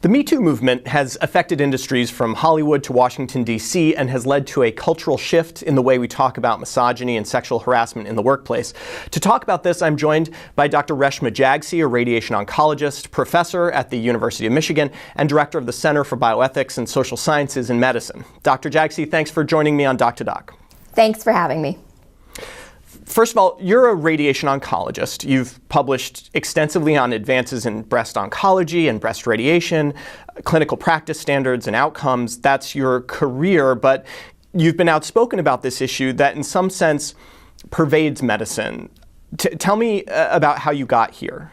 The Me Too movement has affected industries from Hollywood to Washington, D.C., and has led to a cultural shift in the way we talk about misogyny and sexual harassment in the workplace. To talk about this, I'm joined by Dr. Reshma Jagsi, a radiation oncologist, professor at the University of Michigan, and director of the Center for Bioethics and Social Sciences in Medicine. Dr. Jagsi, thanks for joining me on Doc to Doc. Thanks for having me. First of all, you're a radiation oncologist. You've published extensively on advances in breast oncology and breast radiation, clinical practice standards and outcomes. That's your career, but you've been outspoken about this issue that in some sense pervades medicine. Tell me about how you got here.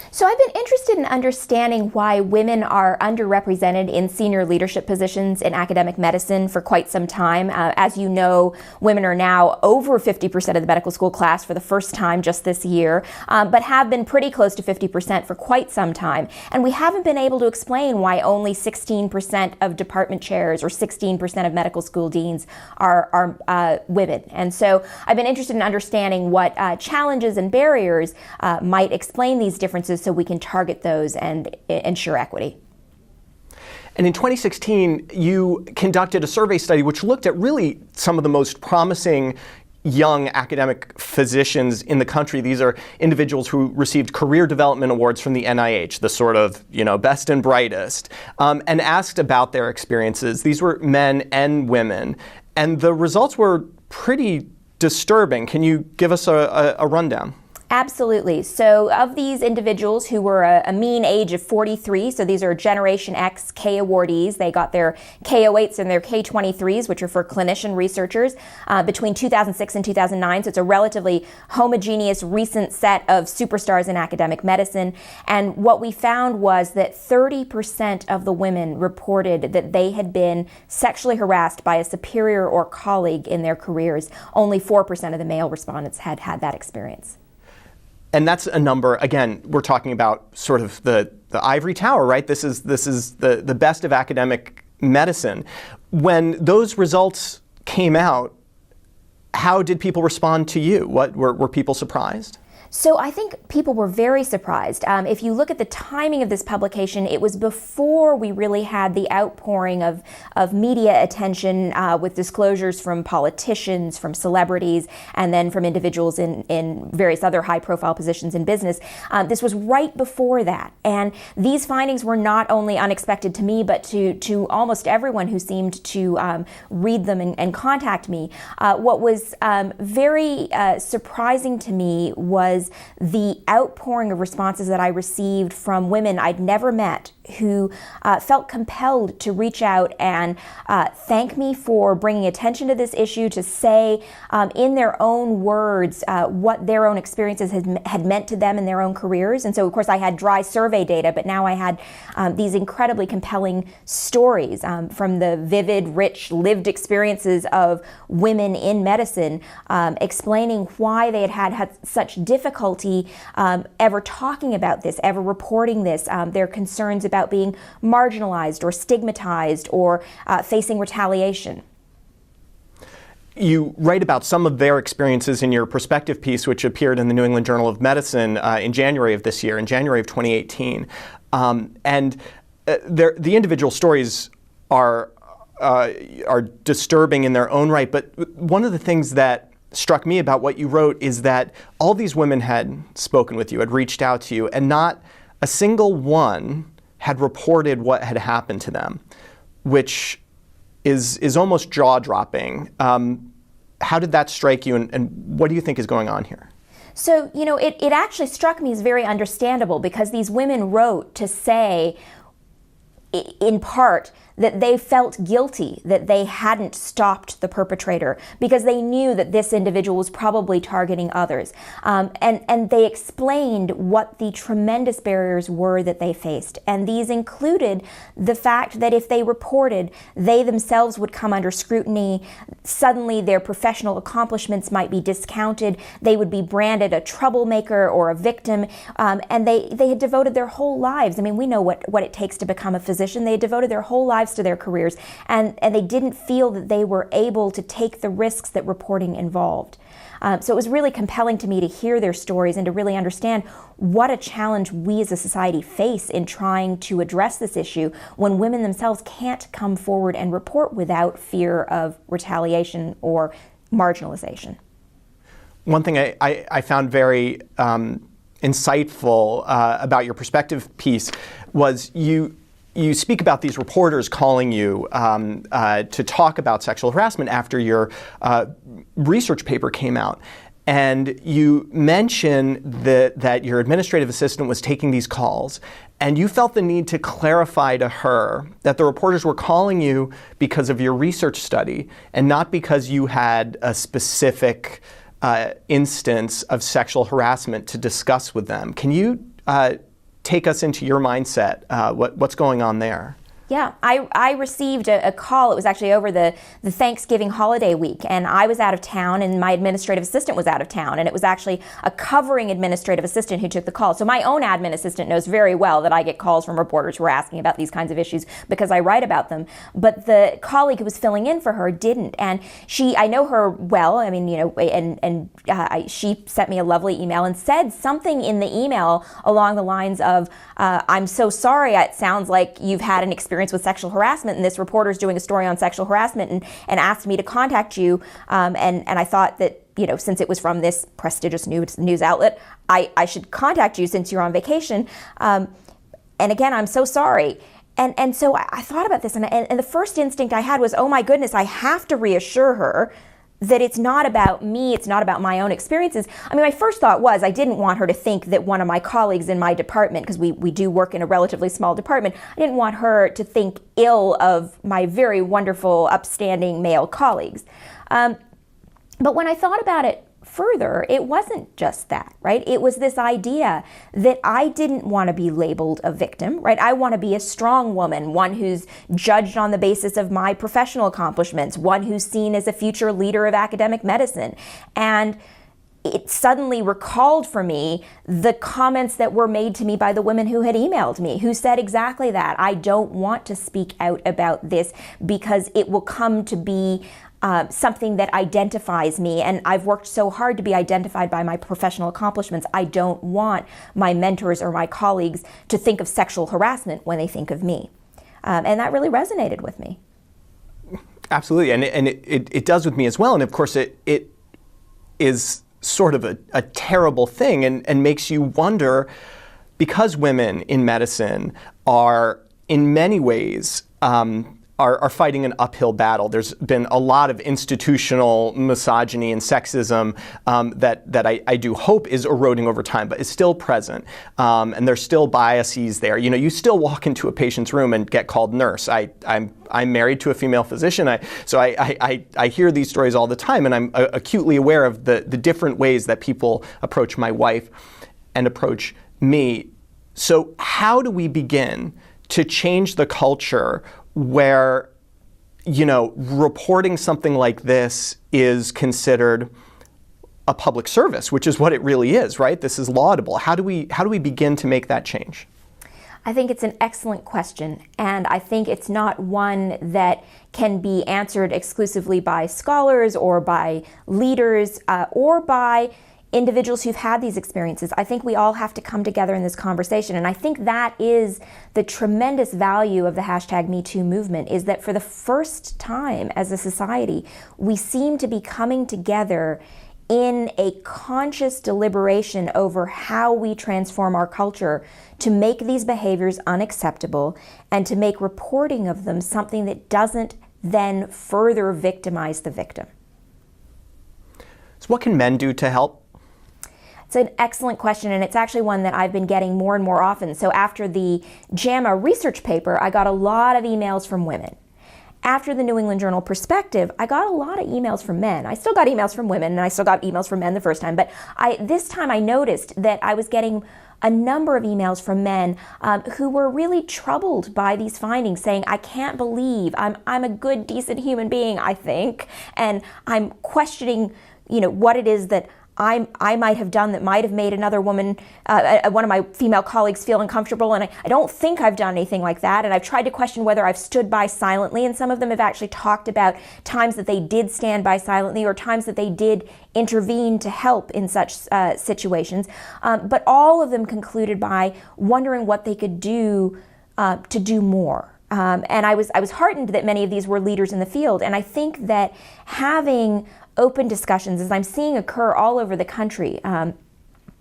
So I've been interested in understanding why women are underrepresented in senior leadership positions in academic medicine for quite some time. As you know, women are now over 50% of the medical school class for the first time just this year, but have been pretty close to 50% for quite some time. And we haven't been able to explain why only 16% of department chairs or 16% of medical school deans are women. And so I've been interested in understanding what challenges and barriers might explain these differences, so we can target those and ensure equity. And in 2016, you conducted a survey study which looked at really some of the most promising young academic physicians in the country. These are individuals who received career development awards from the NIH, the sort of, best and brightest, and asked about their experiences. These were men and women, and the results were pretty disturbing. Can you give us a rundown? Absolutely. So of these individuals who were a mean age of 43, so these are Generation X K awardees, they got their K08s and their K23s, which are for clinician researchers, between 2006 and 2009. So it's a relatively homogeneous recent set of superstars in academic medicine. And what we found was that 30% of the women reported that they had been sexually harassed by a superior or colleague in their careers. Only 4% of the male respondents had had that experience. And that's a number, again, we're talking about sort of the ivory tower, right? This is the best of academic medicine. When those results came out, how did people respond to you? Were people surprised? So I think people were very surprised. If you look at the timing of this publication, it was before we really had the outpouring of media attention with disclosures from politicians, from celebrities, and then from individuals in various other high-profile positions in business. This was right before that. And these findings were not only unexpected to me, but to almost everyone who seemed to read them and contact me. What was very surprising to me was the outpouring of responses that I received from women I'd never met who felt compelled to reach out and thank me for bringing attention to this issue, to say in their own words what their own experiences had meant to them in their own careers. And so, of course, I had dry survey data, but now I had these incredibly compelling stories from the vivid, rich, lived experiences of women in medicine, explaining why they had such difficulty ever talking about this, ever reporting this, their concerns about being marginalized or stigmatized or facing retaliation. You write about some of their experiences in your perspective piece, which appeared in the New England Journal of Medicine in January of this year, in January of 2018. The individual stories are disturbing in their own right, but one of the things that struck me about what you wrote is that all these women had spoken with you, had reached out to you, and not a single one had reported what had happened to them, which is almost jaw-dropping. How did that strike you, and what do you think is going on here? So, it actually struck me as very understandable, because these women wrote to say, in part, that they felt guilty that they hadn't stopped the perpetrator because they knew that this individual was probably targeting others. And they explained what the tremendous barriers were that they faced. And these included the fact that if they reported, they themselves would come under scrutiny. Suddenly their professional accomplishments might be discounted. They would be branded a troublemaker or a victim. And they had devoted their whole lives. I mean, we know what it takes to become a physician. They had devoted their whole lives to their careers, and they didn't feel that they were able to take the risks that reporting involved. So it was really compelling to me to hear their stories and to really understand what a challenge we as a society face in trying to address this issue when women themselves can't come forward and report without fear of retaliation or marginalization. One thing I found very insightful about your perspective piece was you speak about these reporters calling you to talk about sexual harassment after your research paper came out. And you mention that your administrative assistant was taking these calls, and you felt the need to clarify to her that the reporters were calling you because of your research study and not because you had a specific instance of sexual harassment to discuss with them. Can you take us into your mindset? What's going on there? Yeah, I received a call. It was actually over the Thanksgiving holiday week, and I was out of town, and my administrative assistant was out of town, and it was actually a covering administrative assistant who took the call. So my own admin assistant knows very well that I get calls from reporters who are asking about these kinds of issues because I write about them. But the colleague who was filling in for her didn't, and I know her well. I mean, she sent me a lovely email and said something in the email along the lines of, "I'm so sorry. It sounds like you've had an experience with sexual harassment, and this reporter's doing a story on sexual harassment and asked me to contact you. And I thought that, since it was from this prestigious news outlet, I should contact you since you're on vacation. And again, I'm so sorry." And so I thought about this, and the first instinct I had was, oh my goodness, I have to reassure her that it's not about me, it's not about my own experiences. I mean, my first thought was I didn't want her to think that one of my colleagues in my department, because we do work in a relatively small department, I didn't want her to think ill of my very wonderful, upstanding male colleagues. But when I thought about it further, it wasn't just that, right? It was this idea that I didn't want to be labeled a victim, right? I want to be a strong woman, one who's judged on the basis of my professional accomplishments, one who's seen as a future leader of academic medicine. And it suddenly recalled for me the comments that were made to me by the women who had emailed me, who said exactly that. I don't want to speak out about this because it will come to be something that identifies me, and I've worked so hard to be identified by my professional accomplishments. I don't want my mentors or my colleagues to think of sexual harassment when they think of me. And that really resonated with me. Absolutely, and it does with me as well. And of course, it is sort of a terrible thing and makes you wonder, because women in medicine are in many ways are fighting an uphill battle. There's been a lot of institutional misogyny and sexism that I do hope is eroding over time, but is still present. And there's still biases there. You still walk into a patient's room and get called nurse. I'm married to a female physician, so I hear these stories all the time, and I'm acutely aware of the different ways that people approach my wife and approach me. So how do we begin to change the culture where, reporting something like this is considered a public service, which is what it really is, right? This is laudable. How do we begin to make that change? I think it's an excellent question, and I think it's not one that can be answered exclusively by scholars or by leaders or by individuals who've had these experiences. I think we all have to come together in this conversation, and I think that is the tremendous value of the #MeToo movement, is that for the first time as a society, we seem to be coming together in a conscious deliberation over how we transform our culture to make these behaviors unacceptable and to make reporting of them something that doesn't then further victimize the victim. So what can men do to help? It's an excellent question, and it's actually one that I've been getting more and more often. So after the JAMA research paper, I got a lot of emails from women. After the New England Journal Perspective, I got a lot of emails from men. I still got emails from women, and I still got emails from men the first time, but this time I noticed that I was getting a number of emails from men who were really troubled by these findings, saying, I can't believe I'm a good, decent human being, I think, and I'm questioning what it is that I might have done that might have made another woman, one of my female colleagues, feel uncomfortable, and I don't think I've done anything like that. And I've tried to question whether I've stood by silently, and some of them have actually talked about times that they did stand by silently or times that they did intervene to help in such situations. But all of them concluded by wondering what they could do to do more. And I was heartened that many of these were leaders in the field. And I think that having open discussions, as I'm seeing occur all over the country,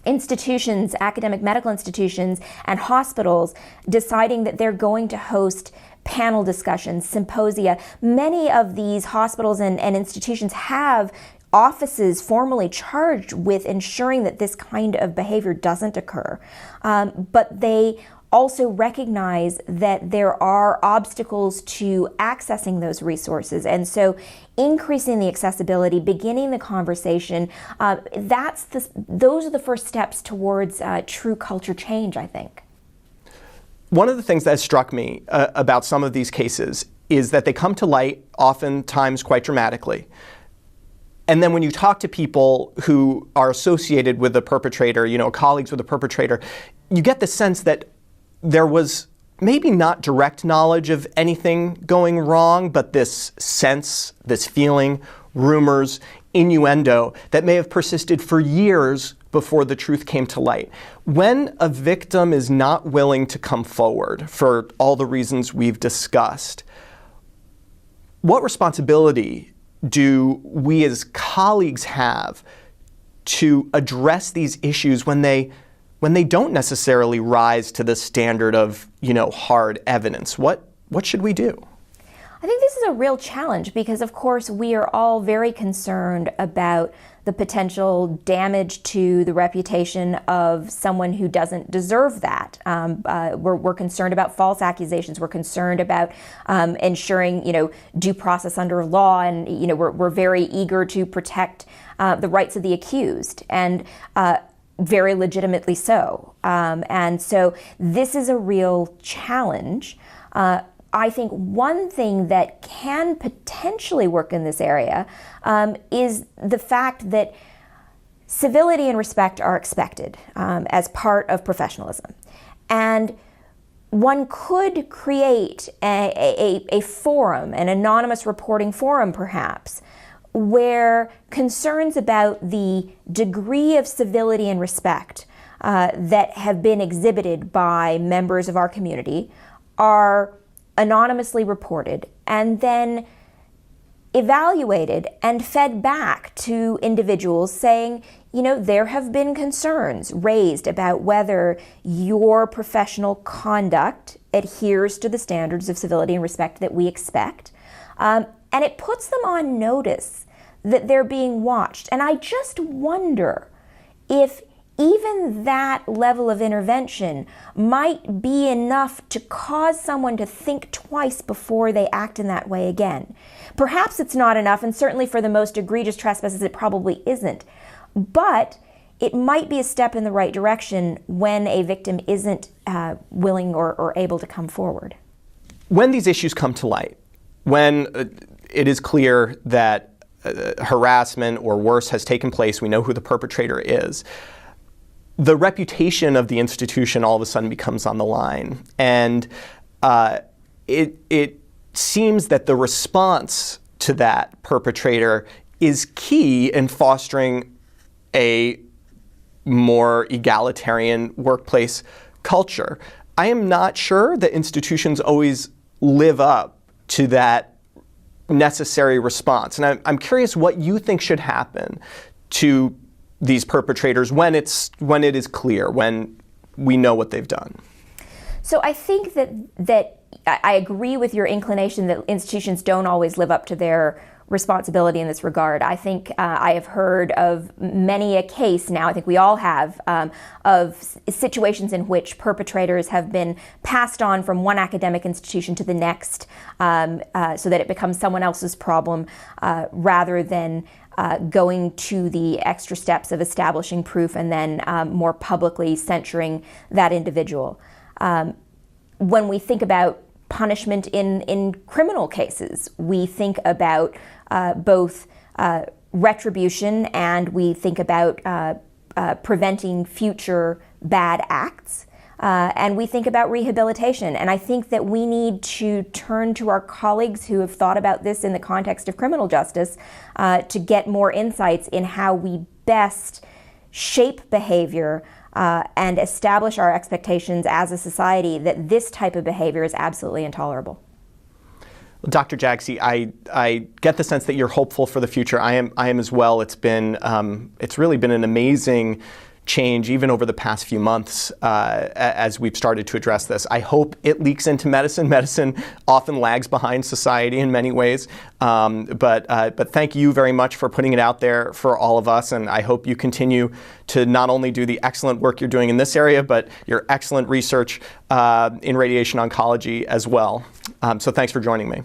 institutions, academic medical institutions, and hospitals deciding that they're going to host panel discussions, symposia. Many of these hospitals and institutions have offices formally charged with ensuring that this kind of behavior doesn't occur. But they also recognize that there are obstacles to accessing those resources. And so increasing the accessibility, beginning the conversation, those are the first steps towards true culture change, I think. One of the things that struck me about some of these cases is that they come to light oftentimes quite dramatically. And then when you talk to people who are associated with the perpetrator, colleagues with the perpetrator, you get the sense that there was maybe not direct knowledge of anything going wrong, but this sense, this feeling, rumors, innuendo that may have persisted for years before the truth came to light. When a victim is not willing to come forward for all the reasons we've discussed, what responsibility do we as colleagues have to address these issues when they don't necessarily rise to the standard of, hard evidence? What should we do? I think this is a real challenge because, of course, we are all very concerned about the potential damage to the reputation of someone who doesn't deserve that. We're concerned about false accusations. We're concerned about ensuring, due process under law, and we're very eager to protect the rights of the accused, and very legitimately so. And so this is a real challenge. I think one thing that can potentially work in this area is the fact that civility and respect are expected as part of professionalism. And one could create a forum, an anonymous reporting forum perhaps, where concerns about the degree of civility and respect that have been exhibited by members of our community are anonymously reported and then evaluated and fed back to individuals saying, there have been concerns raised about whether your professional conduct adheres to the standards of civility and respect that we expect. And it puts them on notice that they're being watched. And I just wonder if even that level of intervention might be enough to cause someone to think twice before they act in that way again. Perhaps it's not enough, and certainly for the most egregious trespasses it probably isn't. But it might be a step in the right direction when a victim isn't willing or able to come forward. When these issues come to light, when it is clear that harassment or worse has taken place, we know who the perpetrator is, the reputation of the institution all of a sudden becomes on the line. And it seems that the response to that perpetrator is key in fostering a more egalitarian workplace culture. I am not sure that institutions always live up to that necessary response. And I'm curious what you think should happen to these perpetrators when it is clear, when we know what they've done. So I think that I agree with your inclination that institutions don't always live up to their responsibility in this regard. I think I have heard of many a case now, I think we all have, of situations in which perpetrators have been passed on from one academic institution to the next so that it becomes someone else's problem rather than going to the extra steps of establishing proof and then more publicly censuring that individual. When we think about punishment in criminal cases, we think about both retribution, and we think about preventing future bad acts. And we think about rehabilitation. And I think that we need to turn to our colleagues who have thought about this in the context of criminal justice to get more insights in how we best shape behavior and establish our expectations as a society that this type of behavior is absolutely intolerable. Well, Dr. Jagsi, I get the sense that you're hopeful for the future. I am as well. It's really been an amazing change even over the past few months as we've started to address this. I hope it leaks into medicine. Medicine often lags behind society in many ways, but thank you very much for putting it out there for all of us, and I hope you continue to not only do the excellent work you're doing in this area, but your excellent research in radiation oncology as well. So thanks for joining me.